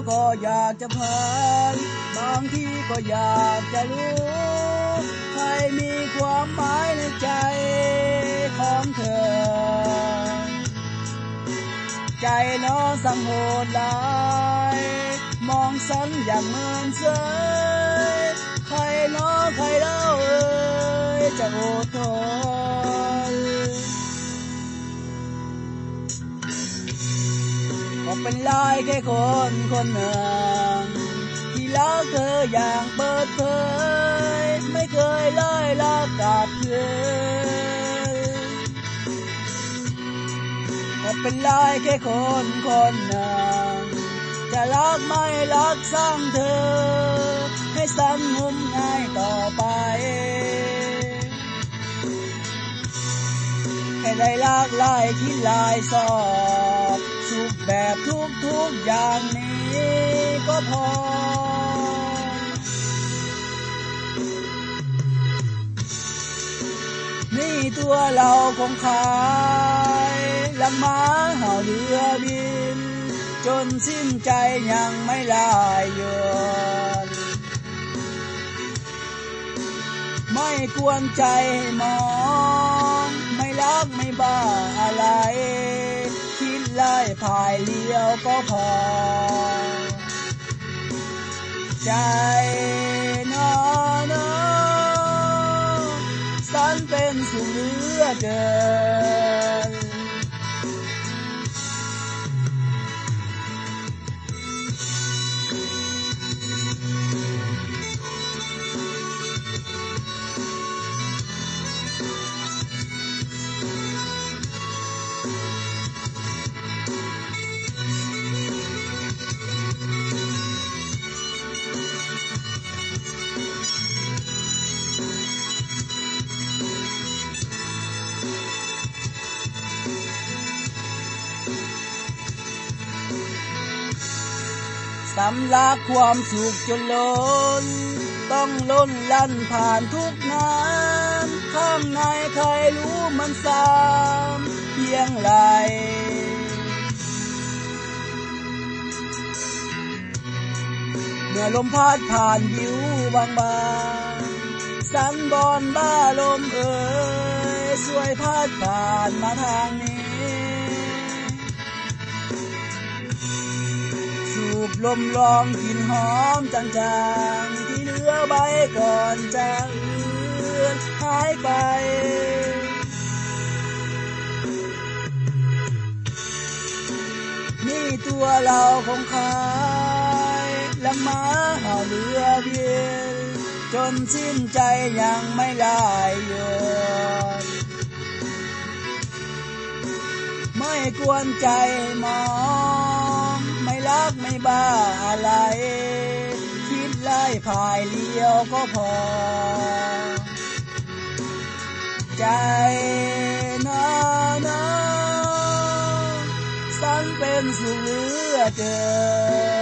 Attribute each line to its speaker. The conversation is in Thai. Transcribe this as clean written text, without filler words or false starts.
Speaker 1: ก็อยากจะผ่านบางทีก็อยากจะรู้ใครมีความหมายในใจของเธอใจน้องสังโหดหลายมองฉันอย่างเมินเฉยใครน้องใครเล่าจะอดทนก็เป็นลายแค่คนคนหนึ่งที่รักเธออย่างเปิดเผยไม่เคยไล่ลักกับเธอก็เป็นลายแค่คนคนหนึ่งจะรักไม่รักสร้างเธอให้สันงมง่ายต่อไปแค่ได้รักลายที่ลายสอบสุขแบบทุกอย่างนี้ก็พอนี่ตัวเราคงขายลังม้าเห่าเรือบินจนสิ้นใจยังไม่ลายหยุดไม่กวนใจมองไม่รักไม่บ้าอะไรคิดไล่พายเลี้ยวก็พอใจน้อนสันเป็นสุขเหลือเกินสำลักความสุขจนล้นต้องล้นลั่นผ่านทุกน้ำข้างในใครรู้มันซ้ำเพียงไรเมื่อลมพัดผ่านผิวบางๆสันบอนบ้าลมสวยพัดผ่านมาทางนี้สูบลมลองกลิ่นหอมจางๆที่เหลือใบก่อนจะเลือนหายไปนี่ตัวเราคงขายลังม้าเห่าเรือบินจนสิ้นใจยังไม่ลายหยุดไม่กวนใจมองไม่รักไม่บ้าอะไรคิดไล่พายเลี้ยวก็พอใจน้อนสันเป็นสุขเหลือเกิน